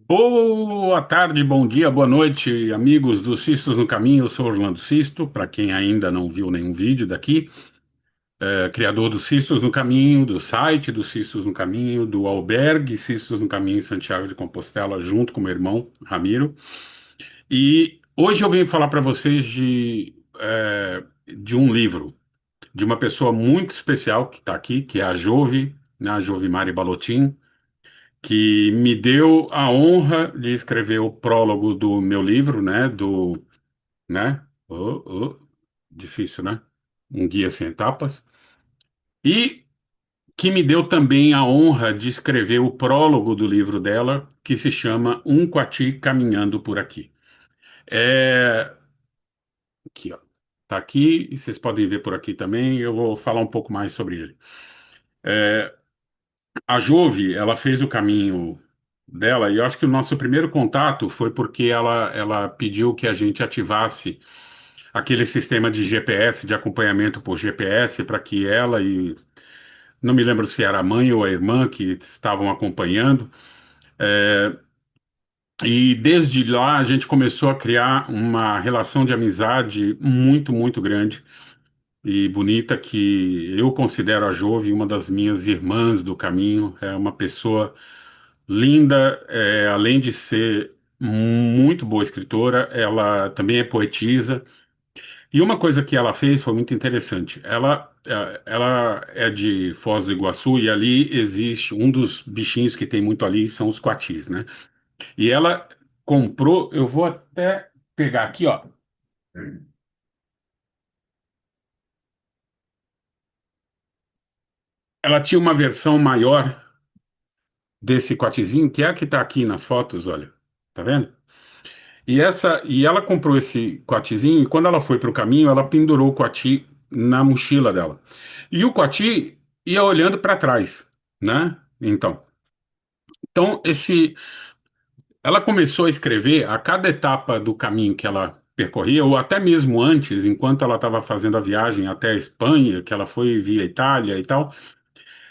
Boa tarde, bom dia, boa noite, amigos do Cistos no Caminho. Eu sou Orlando Sisto, para quem ainda não viu nenhum vídeo daqui, criador do Cistos no Caminho, do site do Cistos no Caminho, do albergue Cistos no Caminho em Santiago de Compostela, junto com meu irmão Ramiro. E hoje eu venho falar para vocês de um livro, de uma pessoa muito especial que está aqui, que é a Jove, né, a Jovimari Balottin, que me deu a honra de escrever o prólogo do meu livro, né? Difícil, né? Um guia sem etapas. E que me deu também a honra de escrever o prólogo do livro dela, que se chama Um Coati Caminhando por Aqui. É aqui, ó. Tá aqui e vocês podem ver por aqui também. Eu vou falar um pouco mais sobre ele. A Jove, ela fez o caminho dela, e eu acho que o nosso primeiro contato foi porque ela pediu que a gente ativasse aquele sistema de GPS, de acompanhamento por GPS, para que ela e não me lembro se era a mãe ou a irmã que estavam acompanhando. E desde lá a gente começou a criar uma relação de amizade muito, muito grande e bonita, que eu considero a Jove uma das minhas irmãs do caminho. É uma pessoa linda, além de ser muito boa escritora, ela também é poetisa. E uma coisa que ela fez foi muito interessante. Ela é de Foz do Iguaçu e ali existe um dos bichinhos que tem muito ali são os coatis, né? E ela comprou, eu vou até pegar aqui, ó. Ela tinha uma versão maior desse coatizinho, que é a que tá aqui nas fotos, olha. Tá vendo? E ela comprou esse coatizinho e quando ela foi para o caminho, ela pendurou o coati na mochila dela. E o coati ia olhando para trás, né? Então ela começou a escrever a cada etapa do caminho que ela percorria, ou até mesmo antes, enquanto ela estava fazendo a viagem até a Espanha, que ela foi via Itália e tal,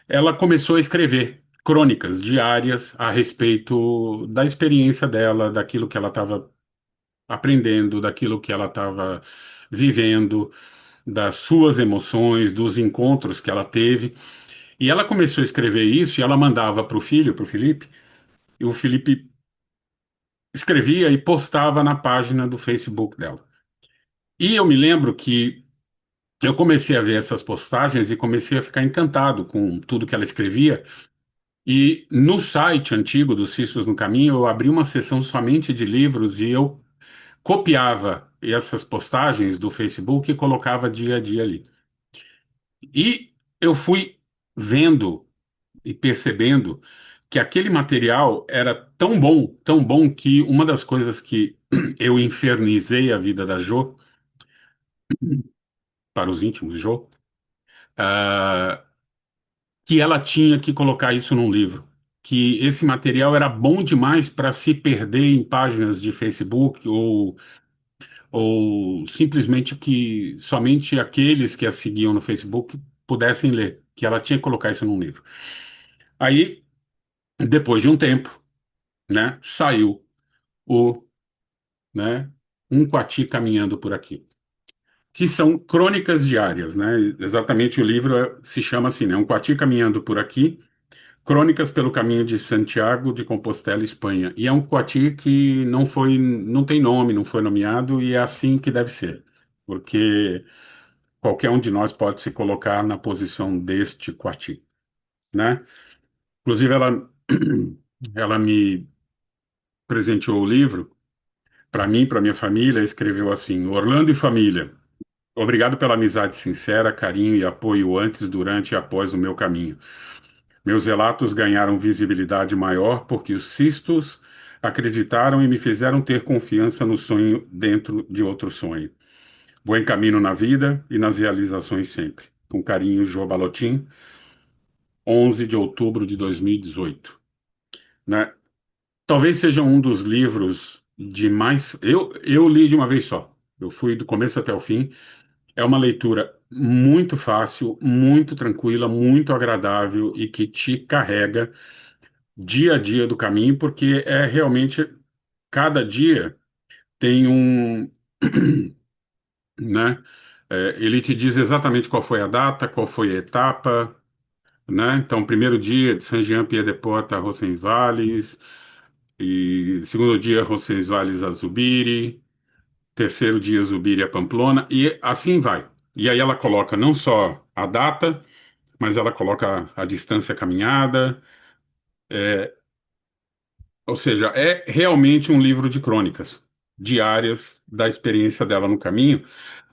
ela começou a escrever crônicas diárias a respeito da experiência dela, daquilo que ela estava aprendendo, daquilo que ela estava vivendo, das suas emoções, dos encontros que ela teve. E ela começou a escrever isso e ela mandava para o filho, para o Felipe, e o Felipe escrevia e postava na página do Facebook dela. E eu me lembro que eu comecei a ver essas postagens e comecei a ficar encantado com tudo que ela escrevia. E no site antigo do Cistos no Caminho, eu abri uma seção somente de livros e eu copiava essas postagens do Facebook e colocava dia a dia ali. E eu fui vendo e percebendo que aquele material era tão bom que uma das coisas que eu infernizei a vida da Jo, para os íntimos, Jo, ah, que ela tinha que colocar isso num livro. Que esse material era bom demais para se perder em páginas de Facebook ou simplesmente que somente aqueles que a seguiam no Facebook pudessem ler, que ela tinha que colocar isso num livro. Aí, depois de um tempo, né, saiu o, né, Um Coati Caminhando por Aqui, que são crônicas diárias, né? Exatamente o livro se chama assim, né? Um Coati Caminhando por Aqui, Crônicas pelo Caminho de Santiago de Compostela, Espanha. E é um coati que não tem nome, não foi nomeado e é assim que deve ser, porque qualquer um de nós pode se colocar na posição deste coati, né? Inclusive ela me presenteou o livro para mim, para minha família, escreveu assim: Orlando e família. Obrigado pela amizade sincera, carinho e apoio antes, durante e após o meu caminho. Meus relatos ganharam visibilidade maior porque os cistos acreditaram e me fizeram ter confiança no sonho dentro de outro sonho. Bom caminho na vida e nas realizações sempre. Com carinho, João Balotin, 11 de outubro de 2018. Né? Talvez seja um dos livros de mais. Eu li de uma vez só. Eu fui do começo até o fim. É uma leitura muito fácil, muito tranquila, muito agradável e que te carrega. dia a dia do caminho, porque é realmente cada dia tem um, né? Ele te diz exatamente qual foi a data, qual foi a etapa, né? Então, primeiro dia de Saint-Jean-Pied-de-Port a Roncesvalles, e segundo dia Roncesvalles a Zubiri, terceiro dia Zubiri a Pamplona, e assim vai. E aí ela coloca não só a data, mas ela coloca a distância caminhada, ou seja, é realmente um livro de crônicas diárias da experiência dela no caminho.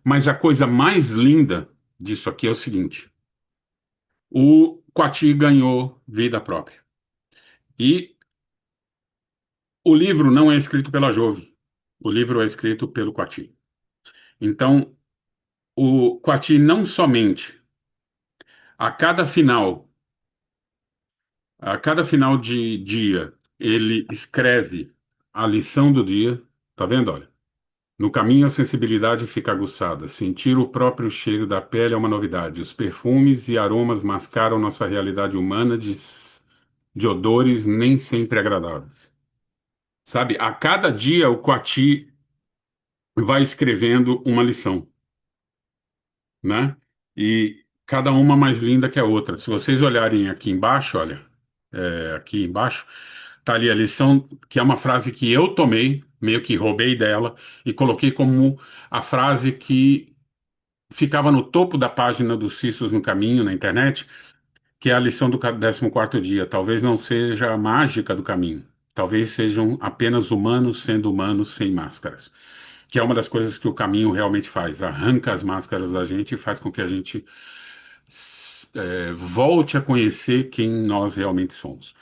Mas a coisa mais linda disso aqui é o seguinte: o Coati ganhou vida própria. E o livro não é escrito pela Jove, o livro é escrito pelo Coati. Então, o Coati não somente a cada final, a cada final de dia, ele escreve a lição do dia, tá vendo? Olha. No caminho, a sensibilidade fica aguçada. Sentir o próprio cheiro da pele é uma novidade. Os perfumes e aromas mascaram nossa realidade humana de odores nem sempre agradáveis. Sabe? A cada dia, o Coati vai escrevendo uma lição, né? E cada uma mais linda que a outra. Se vocês olharem aqui embaixo, olha, aqui embaixo, tá ali a lição, que é uma frase que eu tomei, meio que roubei dela, e coloquei como a frase que ficava no topo da página dos Cistos no Caminho, na internet, que é a lição do 14º dia. Talvez não seja a mágica do caminho. Talvez sejam apenas humanos sendo humanos sem máscaras. Que é uma das coisas que o caminho realmente faz. Arranca as máscaras da gente e faz com que a gente volte a conhecer quem nós realmente somos.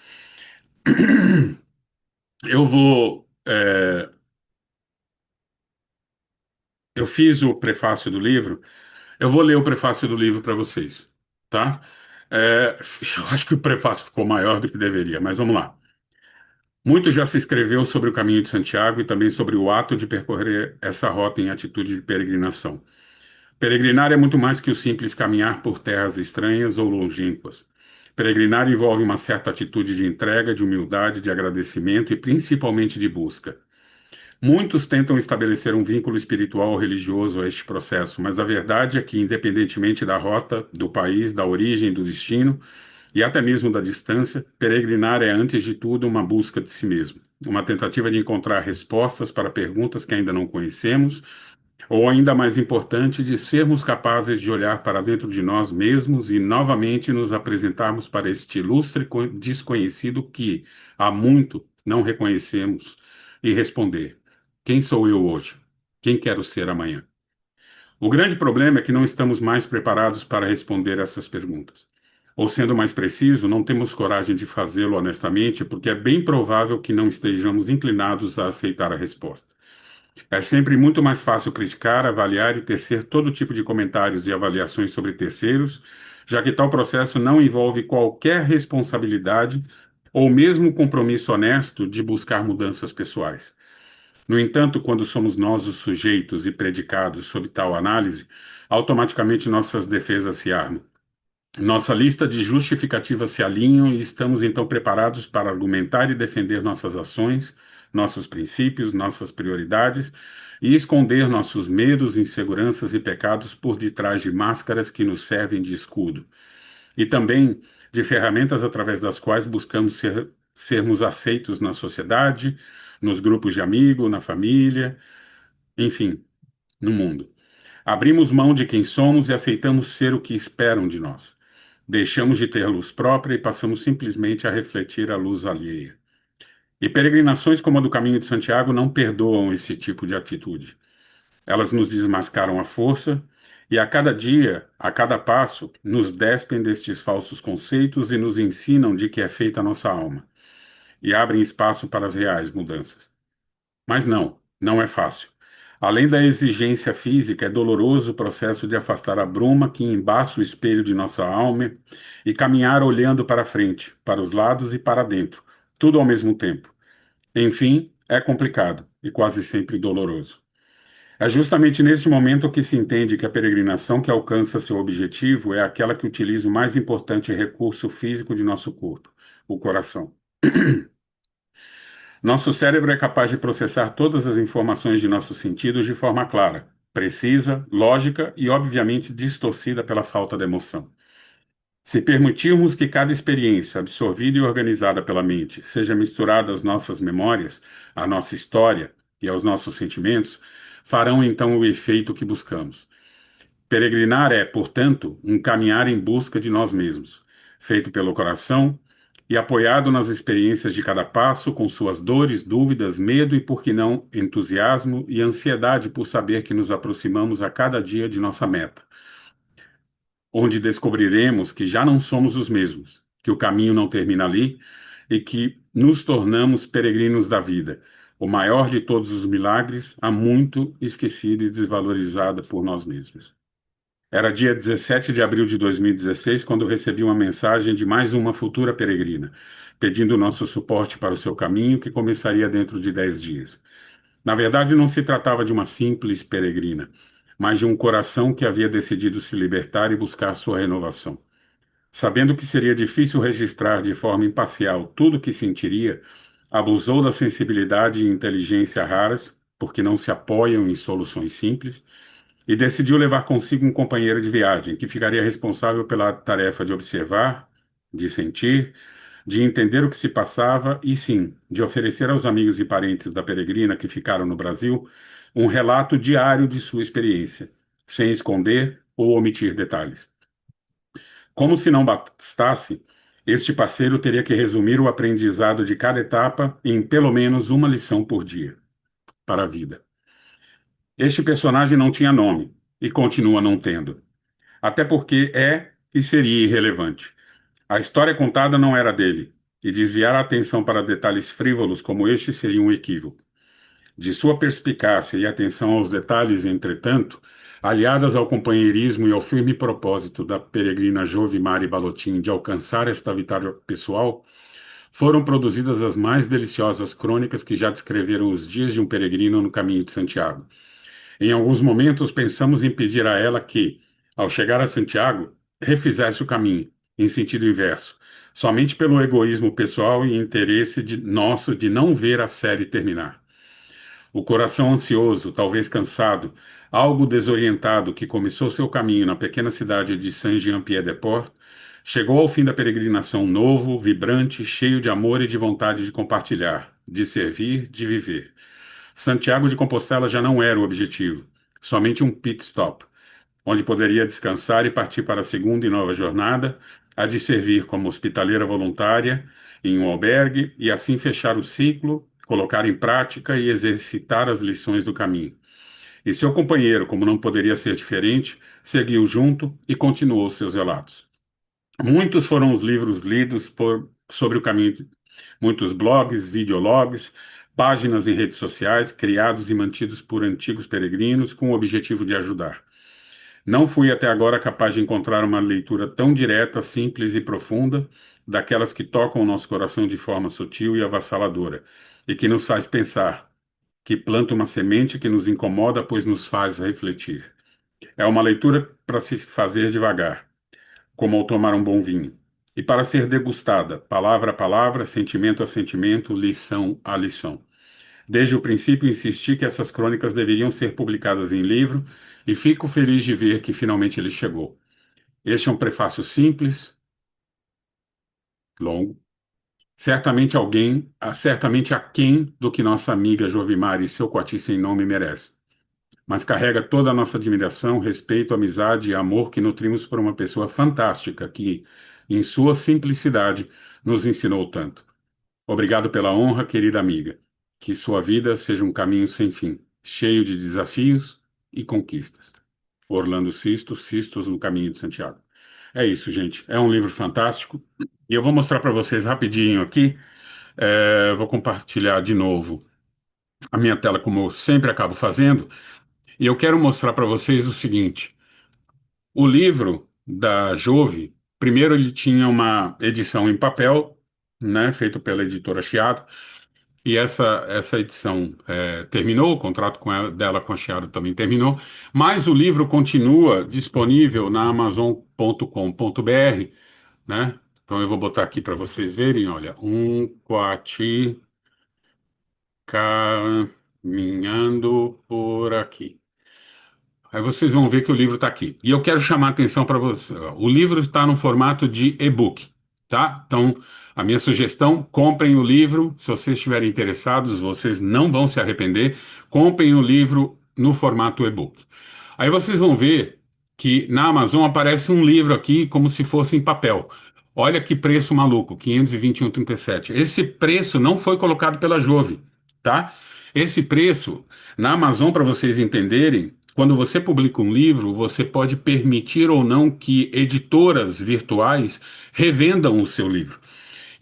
Eu vou. Eu fiz o prefácio do livro. Eu vou ler o prefácio do livro para vocês, tá? Eu acho que o prefácio ficou maior do que deveria, mas vamos lá. Muito já se escreveu sobre o caminho de Santiago e também sobre o ato de percorrer essa rota em atitude de peregrinação. Peregrinar é muito mais que o simples caminhar por terras estranhas ou longínquas. Peregrinar envolve uma certa atitude de entrega, de humildade, de agradecimento e principalmente de busca. Muitos tentam estabelecer um vínculo espiritual ou religioso a este processo, mas a verdade é que, independentemente da rota, do país, da origem, do destino e até mesmo da distância, peregrinar é, antes de tudo, uma busca de si mesmo, uma tentativa de encontrar respostas para perguntas que ainda não conhecemos, ou ainda mais importante, de sermos capazes de olhar para dentro de nós mesmos e novamente nos apresentarmos para este ilustre desconhecido que há muito não reconhecemos e responder: quem sou eu hoje? Quem quero ser amanhã? O grande problema é que não estamos mais preparados para responder essas perguntas. Ou, sendo mais preciso, não temos coragem de fazê-lo honestamente, porque é bem provável que não estejamos inclinados a aceitar a resposta. É sempre muito mais fácil criticar, avaliar e tecer todo tipo de comentários e avaliações sobre terceiros, já que tal processo não envolve qualquer responsabilidade ou mesmo compromisso honesto de buscar mudanças pessoais. No entanto, quando somos nós os sujeitos e predicados sob tal análise, automaticamente nossas defesas se armam. Nossa lista de justificativas se alinham e estamos então preparados para argumentar e defender nossas ações, nossos princípios, nossas prioridades e esconder nossos medos, inseguranças e pecados por detrás de máscaras que nos servem de escudo. E também de ferramentas através das quais buscamos sermos aceitos na sociedade, nos grupos de amigos, na família, enfim, no mundo. Abrimos mão de quem somos e aceitamos ser o que esperam de nós. Deixamos de ter luz própria e passamos simplesmente a refletir a luz alheia. E peregrinações como a do Caminho de Santiago não perdoam esse tipo de atitude. Elas nos desmascaram a força e a cada dia, a cada passo, nos despem destes falsos conceitos e nos ensinam de que é feita a nossa alma e abrem espaço para as reais mudanças. Mas não, não é fácil. Além da exigência física, é doloroso o processo de afastar a bruma que embaça o espelho de nossa alma e caminhar olhando para frente, para os lados e para dentro, tudo ao mesmo tempo. Enfim, é complicado e quase sempre doloroso. É justamente neste momento que se entende que a peregrinação que alcança seu objetivo é aquela que utiliza o mais importante recurso físico de nosso corpo, o coração. Nosso cérebro é capaz de processar todas as informações de nossos sentidos de forma clara, precisa, lógica e, obviamente, distorcida pela falta de emoção. Se permitirmos que cada experiência, absorvida e organizada pela mente, seja misturada às nossas memórias, à nossa história e aos nossos sentimentos, farão então o efeito que buscamos. Peregrinar é, portanto, um caminhar em busca de nós mesmos, feito pelo coração e apoiado nas experiências de cada passo, com suas dores, dúvidas, medo e, por que não, entusiasmo e ansiedade por saber que nos aproximamos a cada dia de nossa meta, onde descobriremos que já não somos os mesmos, que o caminho não termina ali e que nos tornamos peregrinos da vida, o maior de todos os milagres, há muito esquecido e desvalorizado por nós mesmos. Era dia 17 de abril de 2016 quando recebi uma mensagem de mais uma futura peregrina, pedindo nosso suporte para o seu caminho, que começaria dentro de 10 dias. Na verdade, não se tratava de uma simples peregrina, mas de um coração que havia decidido se libertar e buscar sua renovação. Sabendo que seria difícil registrar de forma imparcial tudo o que sentiria, abusou da sensibilidade e inteligência raras, porque não se apoiam em soluções simples, e decidiu levar consigo um companheiro de viagem, que ficaria responsável pela tarefa de observar, de sentir, de entender o que se passava e, sim, de oferecer aos amigos e parentes da peregrina que ficaram no Brasil um relato diário de sua experiência, sem esconder ou omitir detalhes. Como se não bastasse, este parceiro teria que resumir o aprendizado de cada etapa em pelo menos uma lição por dia, para a vida. Este personagem não tinha nome e continua não tendo, até porque é e seria irrelevante. A história contada não era dele, e desviar a atenção para detalhes frívolos como este seria um equívoco. De sua perspicácia e atenção aos detalhes, entretanto, aliadas ao companheirismo e ao firme propósito da peregrina Jovimari Balotin de alcançar esta vitória pessoal, foram produzidas as mais deliciosas crônicas que já descreveram os dias de um peregrino no caminho de Santiago. Em alguns momentos pensamos em pedir a ela que, ao chegar a Santiago, refizesse o caminho, em sentido inverso, somente pelo egoísmo pessoal e interesse nosso de não ver a série terminar. O coração ansioso, talvez cansado, algo desorientado que começou seu caminho na pequena cidade de Saint-Jean-Pied-de-Port, chegou ao fim da peregrinação novo, vibrante, cheio de amor e de vontade de compartilhar, de servir, de viver. Santiago de Compostela já não era o objetivo, somente um pit stop, onde poderia descansar e partir para a segunda e nova jornada, a de servir como hospitaleira voluntária em um albergue e assim fechar o ciclo, colocar em prática e exercitar as lições do caminho. E seu companheiro, como não poderia ser diferente, seguiu junto e continuou seus relatos. Muitos foram os livros lidos sobre o caminho, muitos blogs, videologs, páginas em redes sociais, criados e mantidos por antigos peregrinos com o objetivo de ajudar. Não fui até agora capaz de encontrar uma leitura tão direta, simples e profunda, daquelas que tocam o nosso coração de forma sutil e avassaladora, e que nos faz pensar, que planta uma semente que nos incomoda, pois nos faz refletir. É uma leitura para se fazer devagar, como ao tomar um bom vinho, e para ser degustada, palavra a palavra, sentimento a sentimento, lição a lição. Desde o princípio insisti que essas crônicas deveriam ser publicadas em livro e fico feliz de ver que finalmente ele chegou. Este é um prefácio simples, longo, certamente aquém do que nossa amiga Jovimar e seu coati sem nome merece, mas carrega toda a nossa admiração, respeito, amizade e amor que nutrimos por uma pessoa fantástica que, em sua simplicidade, nos ensinou tanto. Obrigado pela honra, querida amiga. Que sua vida seja um caminho sem fim, cheio de desafios e conquistas. Orlando Sisto, Sistos no Caminho de Santiago. É isso, gente. É um livro fantástico. E eu vou mostrar para vocês rapidinho aqui. Vou compartilhar de novo a minha tela, como eu sempre acabo fazendo. E eu quero mostrar para vocês o seguinte: o livro da Jove, primeiro ele tinha uma edição em papel, né, feito pela editora Chiado. E essa edição terminou, o contrato dela com a Chiado também terminou, mas o livro continua disponível na Amazon.com.br, né? Então eu vou botar aqui para vocês verem, olha, um quati caminhando por aqui. Aí vocês vão ver que o livro está aqui. E eu quero chamar a atenção para você. O livro está no formato de e-book, tá? Então, a minha sugestão, comprem o livro. Se vocês estiverem interessados, vocês não vão se arrepender. Comprem o livro no formato e-book. Aí vocês vão ver que na Amazon aparece um livro aqui como se fosse em papel. Olha que preço maluco, 521,37. Esse preço não foi colocado pela Jove, tá? Esse preço na Amazon, para vocês entenderem, quando você publica um livro, você pode permitir ou não que editoras virtuais revendam o seu livro.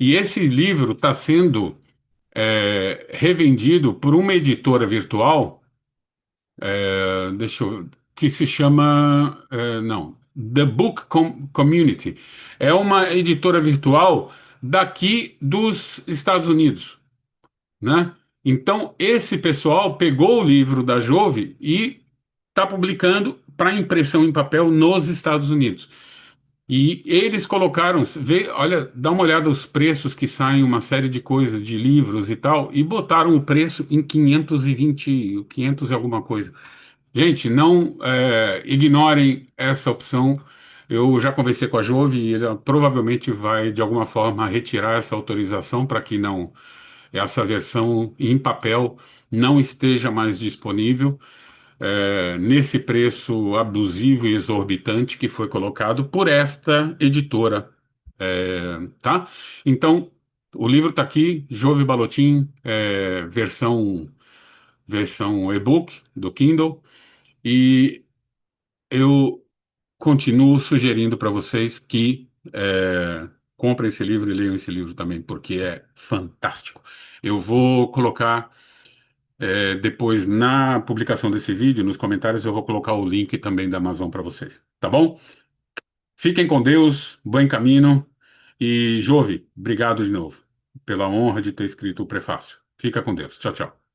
E esse livro está sendo revendido por uma editora virtual, deixa eu, que se chama, não, The Book Community. É uma editora virtual daqui dos Estados Unidos, né? Então, esse pessoal pegou o livro da Jove e está publicando para impressão em papel nos Estados Unidos. E eles colocaram, vê, olha, dá uma olhada os preços que saem uma série de coisas, de livros e tal, e botaram o preço em 520, 500 e alguma coisa. Gente, não ignorem essa opção. Eu já conversei com a Jove e ela provavelmente vai, de alguma forma, retirar essa autorização para que não essa versão em papel não esteja mais disponível nesse preço abusivo e exorbitante que foi colocado por esta editora, tá? Então, o livro está aqui, Jove Balotin, versão e-book do Kindle, e eu continuo sugerindo para vocês que comprem esse livro e leiam esse livro também, porque é fantástico. Eu vou colocar depois na publicação desse vídeo, nos comentários, eu vou colocar o link também da Amazon para vocês, tá bom? Fiquem com Deus, bom caminho e Jove, obrigado de novo pela honra de ter escrito o prefácio. Fica com Deus. Tchau, tchau.